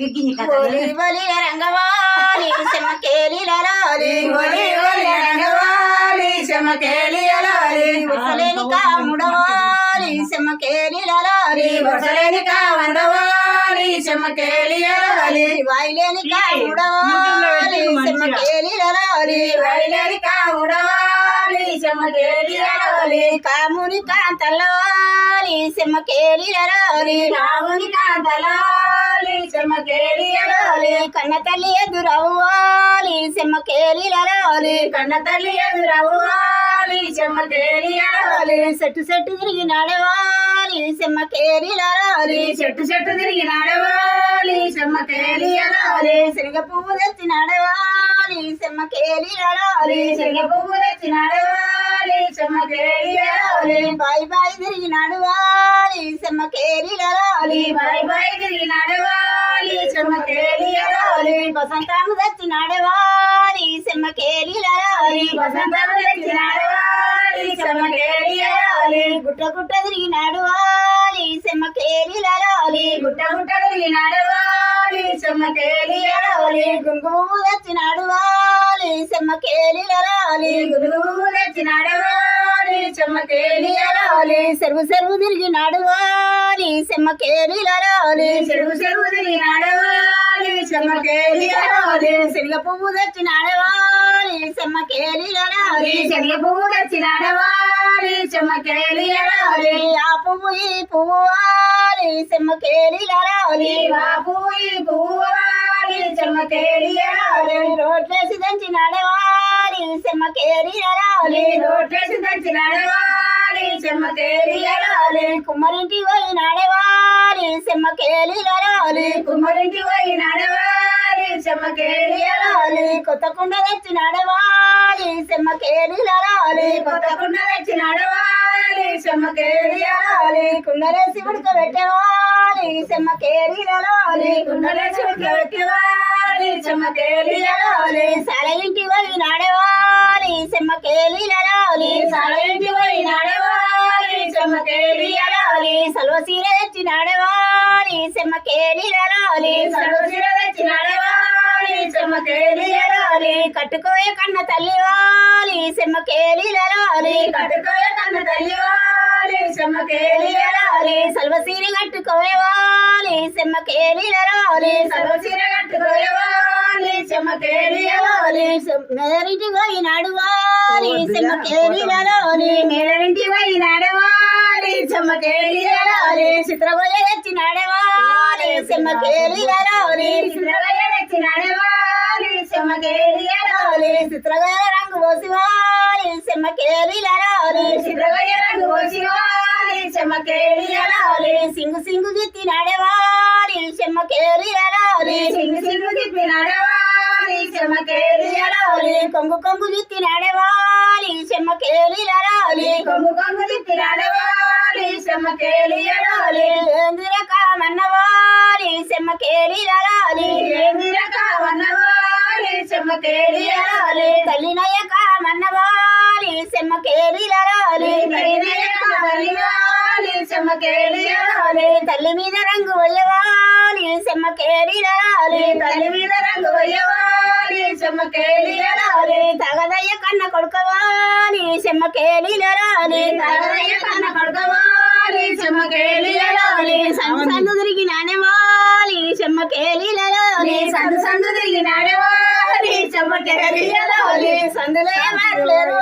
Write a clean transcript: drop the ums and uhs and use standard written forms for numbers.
ఒలి ఒలి రంగవాలి చెమ్మకేలిలలాలి ఒలి ఒలి రంగవాలి చెమ్మకేలిలలాలి వసలేని కాముడవాలి చెమ్మకేలిలలాలి వసలేని కాముడవాలి చెమ్మకేలిలలాలి వాయిలేని కాముడవాలి చెమ్మకేలిలలాలి వాయిలేని కాముడవాలి చెమ్మకేలిలలాలి కాముని కాంతలాలి చెమ్మకేలిలలాలి కాముని కాంతలాలి చెమ్మకేలిలలాలి కన్న తల్లి ఎదురవ్వాలి చెమ్మకేలిలలాలి కన్న తల్లి ఎదురవ్వాలి చెమ్మకేలిలలాలి చెట్టు చెట్టు తిరిగి నడవాలి చెమ్మకేలిలలాలి చెట్టు చెట్టు తిరిగి నడవాలి చెమ్మకేలిలలాలి శనగ పువ్వు తెచ్చి నడవాలి చెమ్మకేలిలలాలి శనగ పువ్వు తెచ్చి నడవాలి చెమ్మకేలిలలాలి బాయ్ బాయ్ తిరిగి నడవాలి చెమ్మకేలిలలాలి బాయ్ బాయ్ తిరిగి నడవాలి చెమ్మకేలిలలాలి వసంతము తెచ్చి నడవాలి చెమ్మకేలిలలాలి వసంతము తెచ్చి నడవాలి చెమ్మకేలిలలాలి గుట్ట గుట్ట తిరిగి నడవాలి చెమ్మకేలిలలాలి గుట్ట గుట్ట తిరిగి నడవాలి చెమ్మకేలిలలాలి గుంగుము తెచ్చి నడవాలి చెమ్మకేలిలలాలి గుంగుము తెచ్చి నడవాలి చెమ్మకేలిలలాలి చెరువు చెరువు తిరిగి నడవాలి చెమ్మకేలిలలాలి చెరువు చెరువు తిరిగి నడవాలి చెమ్మకేలిలలాలి శనగ పువ్వు తెచ్చి నడవాలి చెమ్మకేలిలలాలి శనగ పువ్వు తెచ్చి నడవాలి చెమ్మకేలిలలాలి ఆ పువ్వు ఈ పువ్వు వాలి చెమ్మకేలిలలాలి ఆ పువ్వు ఈ పువ్వు వాలి చెమ్మకేలిలలాలి రోట్లేసి దంచి నడవాలి చెమ్మకేలిలలాలి రోట్లేసి దంచి నడవాలి చెమ్మకేలిలలాలి కుమ్మరింటి పోయి నడవాలి చెమ్మకేలిలలాలి కుమ్మరింటి పోయి నడవాలి చెమ్మకేలిలలాలి కొత్త కుండ తెచ్చి నడవాలి చెమ్మకేలిలలాలి కొత్త కుండ తెచ్చి నడవాలి చెమ్మకేలిలలాలి కుండలేసి ఉడకబెట్టవాలి చెమ్మకేలిలలాలి కుండలేసి ఉడకబెట్టవాలి చెమ్మకేలిలలాలి సాల ఇంటి పోయి నడవాలి చెమ్మకేలిలలాలి సాల ఇంటి పోయి నడవాలి చెమ్మకేలిలలాలి సల్వ సీర తెచ్చి నడవాలి చెమ్మకేలిలలాలి సల్వ సీర తెచ్చి నడవాలి చెమ్మకేలిలలాలి కట్టుకోయ కన్న తల్లివాలి చెమ్మకేలిలలాలి కట్టుకోయ కన్న తల్లివాలి చెమ్మకేలిలలాలి సల్వ సీర కట్టుకోవాలి చెమ్మకేలిలలాలి సల్వ సీర కట్టుకోవాలి చెమ్మకేలిలలాలి మేదరింటి పోయి నడవాలి చెమ్మకేలిలలాలి మేదరింటి పోయి నడవాలి చెమ్మకేలిలలాలి చిత్రగొయ్య తెచ్చి నడవాలి చెమ్మకేలిలలాలి చిత్రగొయ్య తెచ్చి నడవాలి చెమ్మకేలిలలాలి చిత్రగొయ్య రంగు పోసివాలి చెమ్మకేలిలలాలి చిత్రగొయ్య రంగు పోసివాలి చెమ్మకేలిలలాలి సింగు సింగు గిత్తి నడవాలి చెమ్మకేలిలలాలి సింగు సింగు గిత్తి నడవాలి చెమ్మకేలిలలాలి కొంగు కొంగు గిత్తి నడవాలి చెమ్మకేలిలలాలి కొంగు కొంగు గిత్తి నడవాలి చెమ్మకేలిలలాలి ఏందిర కామన్నవాలి చెమ్మకేలిలలాలి ఏందిర కామన్నవాలి చెమ్మకేలిలలాలి తల్లినయ్య కామన్నవాలి చెమ్మకేలిలలాలి తల్లినయ్య కామన్నవాలి చెమ్మకేలిలలాలి తల్లి మీద రంగు వయ్యవాలి చెమ్మకేలిలలాలి తల్లి మీద రంగు వయ్యవాలి చెమ్మకేలిలలాలి తగదయ్య కన్న కొడుకవాలి చెమ్మకేలిలలాలి తగదయ్య కన్న కొడుకవాలి చెమ్మకేలిలలాలి సందు సందు తిరిగి నానేవాలి చెమ్మకేలిలలాలి సందు సందు తిరిగి నానేవాలి చెమ్మకేలిలలాలి సందులో మాట్లేరు